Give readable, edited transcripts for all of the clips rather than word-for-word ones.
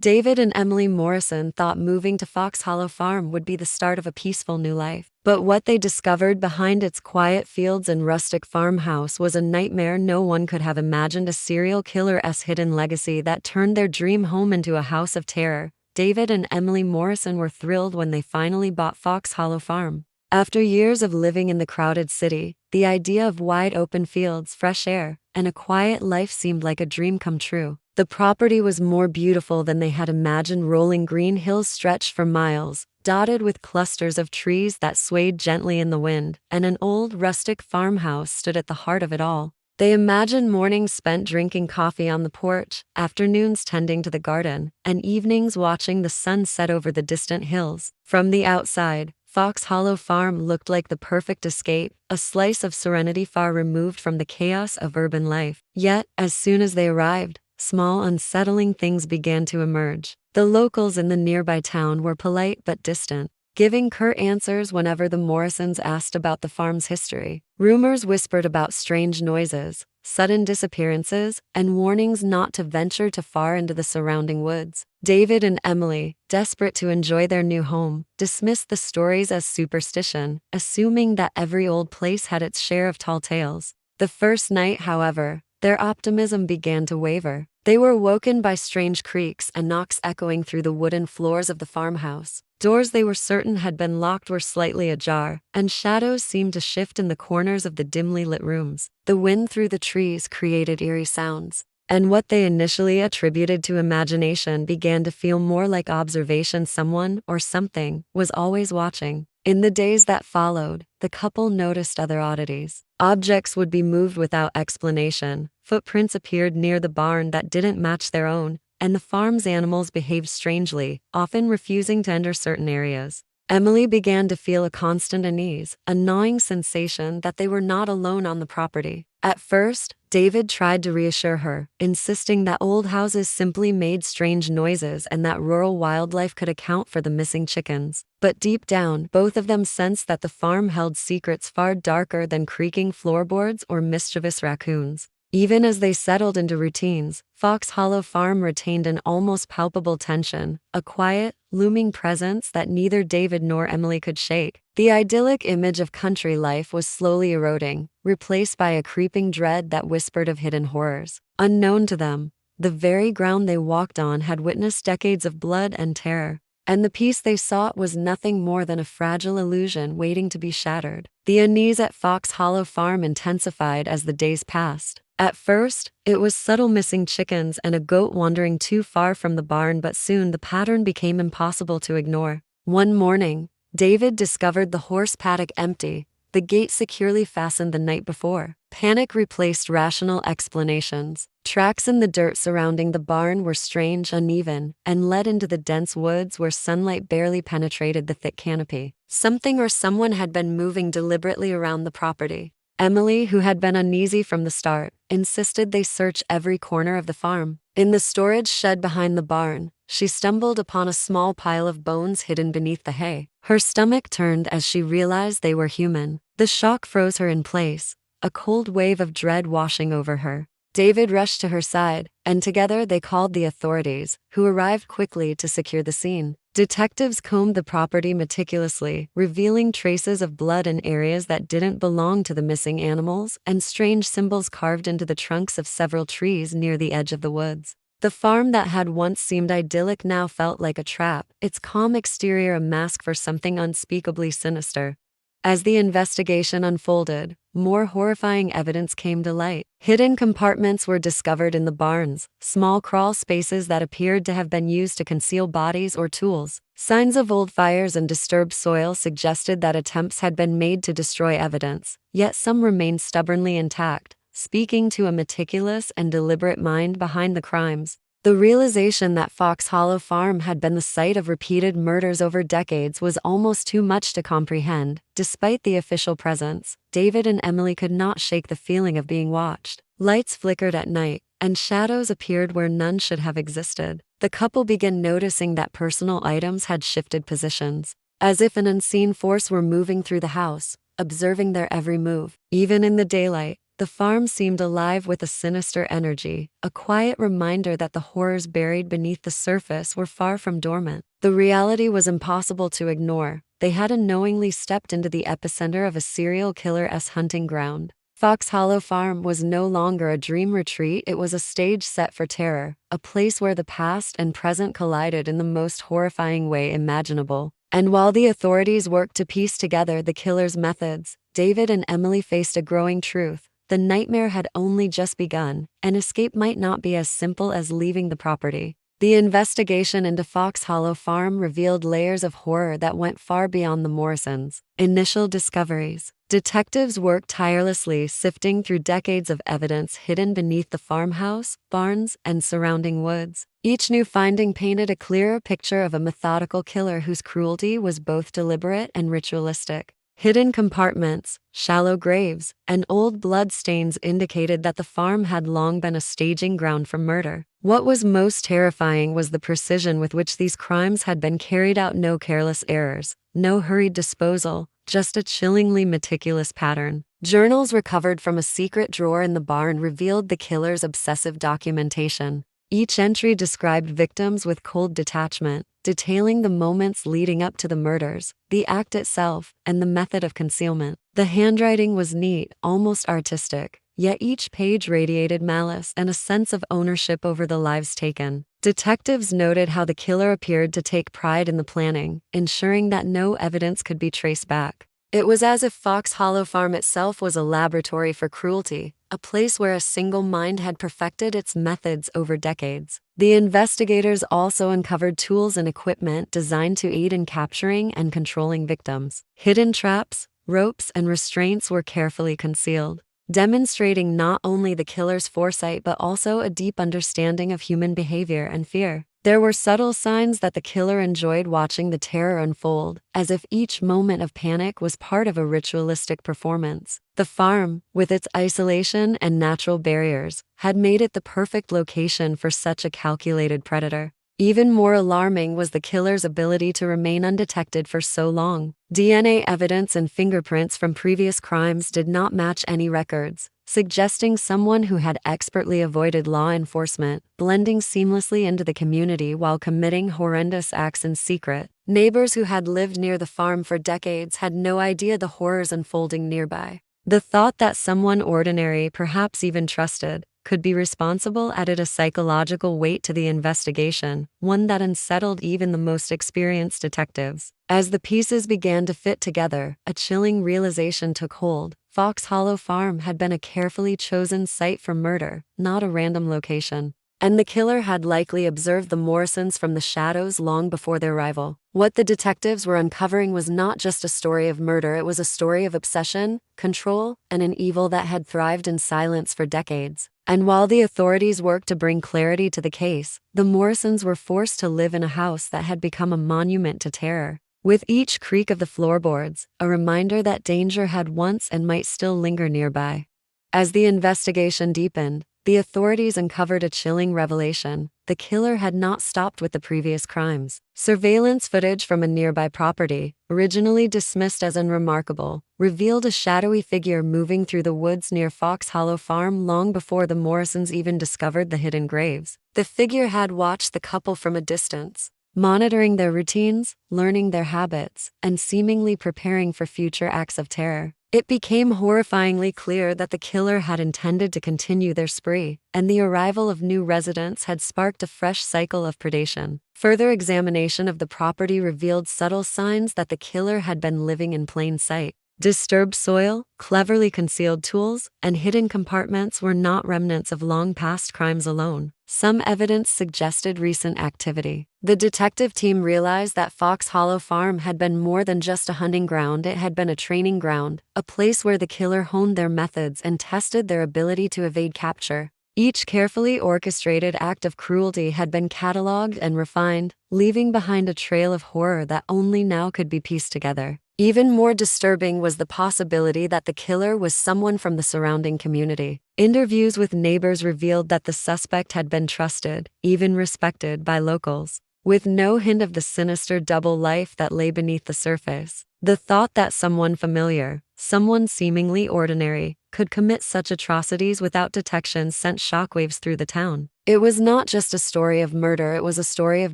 David and Emily Morrison thought moving to Fox Hollow Farm would be the start of a peaceful new life. But what they discovered behind its quiet fields and rustic farmhouse was a nightmare. No one could have imagined a serial killer's hidden legacy that turned their dream home into a house of terror. David and Emily Morrison were thrilled when they finally bought Fox Hollow Farm. After years of living in the crowded city, the idea of wide open fields, fresh air, and a quiet life seemed like a dream come true. The property was more beautiful than they had imagined. Rolling green hills stretched for miles, dotted with clusters of trees that swayed gently in the wind, and an old rustic farmhouse stood at the heart of it all. They imagined mornings spent drinking coffee on the porch, afternoons tending to the garden, and evenings watching the sun set over the distant hills. From the outside, Fox Hollow Farm looked like the perfect escape, a slice of serenity far removed from the chaos of urban life. Yet, as soon as they arrived, small unsettling things began to emerge. The locals in the nearby town were polite but distant, giving curt answers whenever the Morrisons asked about the farm's history. Rumors whispered about strange noises, sudden disappearances, and warnings not to venture too far into the surrounding woods. David and Emily, desperate to enjoy their new home, dismissed the stories as superstition, assuming that every old place had its share of tall tales. The first night, however, their optimism began to waver. They were woken by strange creaks and knocks echoing through the wooden floors of the farmhouse. Doors they were certain had been locked were slightly ajar, and shadows seemed to shift in the corners of the dimly lit rooms. The wind through the trees created eerie sounds, and what they initially attributed to imagination began to feel more like observation. Someone, or something, was always watching. In the days that followed, the couple noticed other oddities. Objects would be moved without explanation, footprints appeared near the barn that didn't match their own, and the farm's animals behaved strangely, often refusing to enter certain areas. Emily began to feel a constant unease, a gnawing sensation that they were not alone on the property. At first, David tried to reassure her, insisting that old houses simply made strange noises and that rural wildlife could account for the missing chickens. But deep down, both of them sensed that the farm held secrets far darker than creaking floorboards or mischievous raccoons. Even as they settled into routines, Fox Hollow Farm retained an almost palpable tension, a quiet, looming presence that neither David nor Emily could shake. The idyllic image of country life was slowly eroding, replaced by a creeping dread that whispered of hidden horrors. Unknown to them, the very ground they walked on had witnessed decades of blood and terror, and the peace they sought was nothing more than a fragile illusion waiting to be shattered. The unease at Fox Hollow Farm intensified as the days passed. At first, it was subtle missing chickens and a goat wandering too far from the barn, but soon the pattern became impossible to ignore. One morning, David discovered the horse paddock empty, the gate securely fastened the night before. Panic replaced rational explanations. Tracks in the dirt surrounding the barn were strange, uneven, and led into the dense woods where sunlight barely penetrated the thick canopy. Something or someone had been moving deliberately around the property. Emily, who had been uneasy from the start, insisted they search every corner of the farm. In the storage shed behind the barn, she stumbled upon a small pile of bones hidden beneath the hay. Her stomach turned as she realized they were human. The shock froze her in place, a cold wave of dread washing over her. David rushed to her side, and together they called the authorities, who arrived quickly to secure the scene. Detectives combed the property meticulously, revealing traces of blood in areas that didn't belong to the missing animals and strange symbols carved into the trunks of several trees near the edge of the woods. The farm that had once seemed idyllic now felt like a trap, its calm exterior a mask for something unspeakably sinister. As the investigation unfolded, more horrifying evidence came to light. Hidden compartments were discovered in the barns, small crawl spaces that appeared to have been used to conceal bodies or tools. Signs of old fires and disturbed soil suggested that attempts had been made to destroy evidence, yet some remained stubbornly intact, speaking to a meticulous and deliberate mind behind the crimes. The realization that Fox Hollow Farm had been the site of repeated murders over decades was almost too much to comprehend. Despite the official presence, David and Emily could not shake the feeling of being watched. Lights flickered at night, and shadows appeared where none should have existed. The couple began noticing that personal items had shifted positions, as if an unseen force were moving through the house, observing their every move. Even in the daylight, The farm seemed alive with a sinister energy, a quiet reminder that the horrors buried beneath the surface were far from dormant. The reality was impossible to ignore. They had unknowingly stepped into the epicenter of a serial killer's hunting ground. Fox Hollow Farm was no longer a dream retreat, it was a stage set for terror, a place where the past and present collided in the most horrifying way imaginable. And while the authorities worked to piece together the killer's methods, David and Emily faced a growing truth. The nightmare had only just begun, and escape might not be as simple as leaving the property. The investigation into Fox Hollow Farm revealed layers of horror that went far beyond the Morrisons' initial discoveries. Detectives worked tirelessly, sifting through decades of evidence hidden beneath the farmhouse, barns, and surrounding woods. Each new finding painted a clearer picture of a methodical killer whose cruelty was both deliberate and ritualistic. Hidden compartments, shallow graves, and old blood stains indicated that the farm had long been a staging ground for murder. What was most terrifying was the precision with which these crimes had been carried out. No careless errors, no hurried disposal, just a chillingly meticulous pattern. Journals recovered from a secret drawer in the barn revealed the killer's obsessive documentation. Each entry described victims with cold detachment, detailing the moments leading up to the murders, the act itself, and the method of concealment. The handwriting was neat, almost artistic, yet each page radiated malice and a sense of ownership over the lives taken. Detectives noted how the killer appeared to take pride in the planning, ensuring that no evidence could be traced back. It was as if Fox Hollow Farm itself was a laboratory for cruelty, a place where a single mind had perfected its methods over decades. The investigators also uncovered tools and equipment designed to aid in capturing and controlling victims. Hidden traps, ropes, and restraints were carefully concealed, demonstrating not only the killer's foresight but also a deep understanding of human behavior and fear. There were subtle signs that the killer enjoyed watching the terror unfold, as if each moment of panic was part of a ritualistic performance. The farm, with its isolation and natural barriers, had made it the perfect location for such a calculated predator. Even more alarming was the killer's ability to remain undetected for so long. DNA evidence and fingerprints from previous crimes did not match any records, suggesting someone who had expertly avoided law enforcement, blending seamlessly into the community while committing horrendous acts in secret. Neighbors who had lived near the farm for decades had no idea the horrors unfolding nearby. The thought that someone ordinary, perhaps even trusted, could be responsible added a psychological weight to the investigation, one that unsettled even the most experienced detectives. As the pieces began to fit together, a chilling realization took hold. Fox Hollow Farm had been a carefully chosen site for murder, not a random location. And the killer had likely observed the Morrisons from the shadows long before their arrival. What the detectives were uncovering was not just a story of murder, it was a story of obsession, control, and an evil that had thrived in silence for decades. And while the authorities worked to bring clarity to the case, the Morrisons were forced to live in a house that had become a monument to terror. With each creak of the floorboards, a reminder that danger had once and might still linger nearby. As the investigation deepened, the authorities uncovered a chilling revelation. The killer had not stopped with the previous crimes. Surveillance footage from a nearby property, originally dismissed as unremarkable, revealed a shadowy figure moving through the woods near Fox Hollow Farm long before the Morrisons even discovered the hidden graves. The figure had watched the couple from a distance, monitoring their routines, learning their habits, and seemingly preparing for future acts of terror. It became horrifyingly clear that the killer had intended to continue their spree, and the arrival of new residents had sparked a fresh cycle of predation. Further examination of the property revealed subtle signs that the killer had been living in plain sight. Disturbed soil, cleverly concealed tools, and hidden compartments were not remnants of long-past crimes alone. Some evidence suggested recent activity. The detective team realized that Fox Hollow Farm had been more than just a hunting ground, it had been a training ground, a place where the killer honed their methods and tested their ability to evade capture. Each carefully orchestrated act of cruelty had been catalogued and refined, leaving behind a trail of horror that only now could be pieced together. Even more disturbing was the possibility that the killer was someone from the surrounding community. Interviews with neighbors revealed that the suspect had been trusted, even respected by locals, with no hint of the sinister double life that lay beneath the surface. The thought that someone familiar, someone seemingly ordinary, could commit such atrocities without detection sent shockwaves through the town. It was not just a story of murder, it was a story of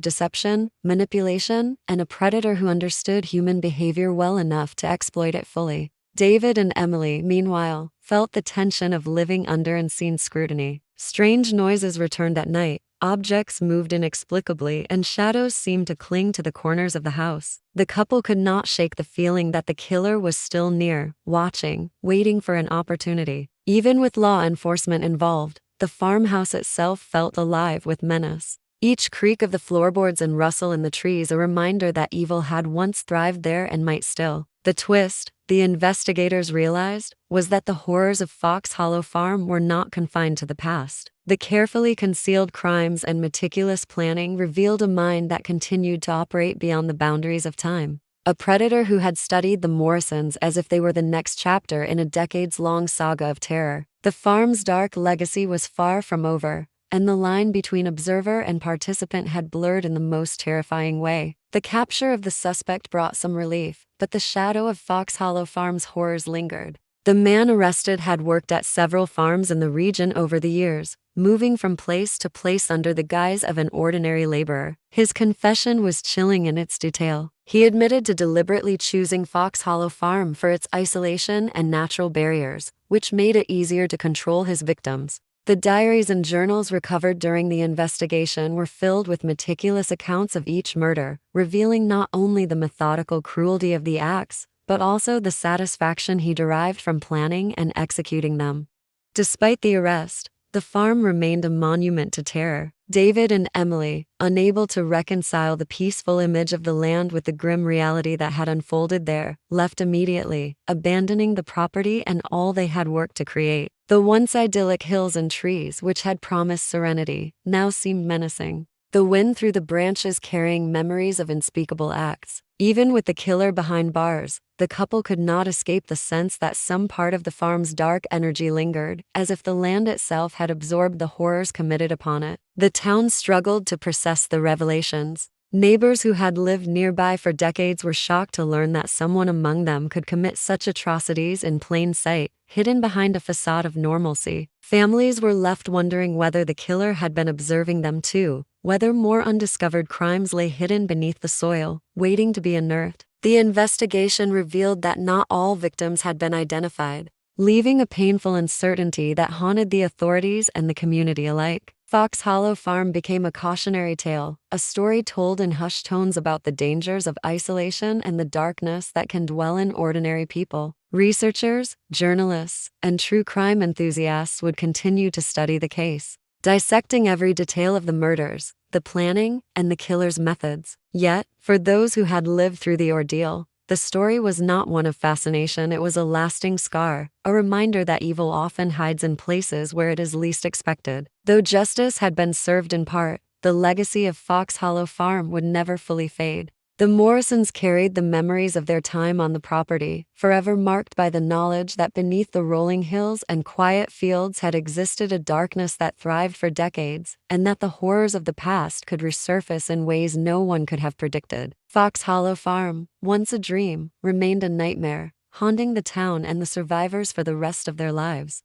deception, manipulation, and a predator who understood human behavior well enough to exploit it fully. David and Emily, meanwhile, felt the tension of living under unseen scrutiny. Strange noises returned at night, objects moved inexplicably, and shadows seemed to cling to the corners of the house. The couple could not shake the feeling that the killer was still near, watching, waiting for an opportunity. Even with law enforcement involved, the farmhouse itself felt alive with menace. Each creak of the floorboards and rustle in the trees a reminder that evil had once thrived there and might still. The twist, the investigators realized, was that the horrors of Fox Hollow Farm were not confined to the past. The carefully concealed crimes and meticulous planning revealed a mind that continued to operate beyond the boundaries of time. A predator who had studied the Morrisons as if they were the next chapter in a decades-long saga of terror. The farm's dark legacy was far from over, and the line between observer and participant had blurred in the most terrifying way. The capture of the suspect brought some relief, but the shadow of Fox Hollow Farm's horrors lingered. The man arrested had worked at several farms in the region over the years, moving from place to place under the guise of an ordinary laborer. His confession was chilling in its detail. He admitted to deliberately choosing Fox Hollow Farm for its isolation and natural barriers, which made it easier to control his victims. The diaries and journals recovered during the investigation were filled with meticulous accounts of each murder, revealing not only the methodical cruelty of the acts, but also the satisfaction he derived from planning and executing them. Despite the arrest, the farm remained a monument to terror. David and Emily, unable to reconcile the peaceful image of the land with the grim reality that had unfolded there, left immediately, abandoning the property and all they had worked to create. The once idyllic hills and trees, which had promised serenity, now seemed menacing. The wind through the branches carrying memories of unspeakable acts. Even with the killer behind bars, the couple could not escape the sense that some part of the farm's dark energy lingered, as if the land itself had absorbed the horrors committed upon it. The town struggled to process the revelations. Neighbors who had lived nearby for decades were shocked to learn that someone among them could commit such atrocities in plain sight, hidden behind a facade of normalcy. Families were left wondering whether the killer had been observing them too, whether more undiscovered crimes lay hidden beneath the soil, waiting to be unearthed. The investigation revealed that not all victims had been identified, leaving a painful uncertainty that haunted the authorities and the community alike. Fox Hollow Farm became a cautionary tale, a story told in hushed tones about the dangers of isolation and the darkness that can dwell in ordinary people. Researchers, journalists, and true crime enthusiasts would continue to study the case, dissecting every detail of the murders, the planning, and the killer's methods. Yet, for those who had lived through the ordeal, the story was not one of fascination, it was a lasting scar, a reminder that evil often hides in places where it is least expected. Though justice had been served in part, the legacy of Fox Hollow Farm would never fully fade. The Morrisons carried the memories of their time on the property, forever marked by the knowledge that beneath the rolling hills and quiet fields had existed a darkness that thrived for decades, and that the horrors of the past could resurface in ways no one could have predicted. Fox Hollow Farm, once a dream, remained a nightmare, haunting the town and the survivors for the rest of their lives.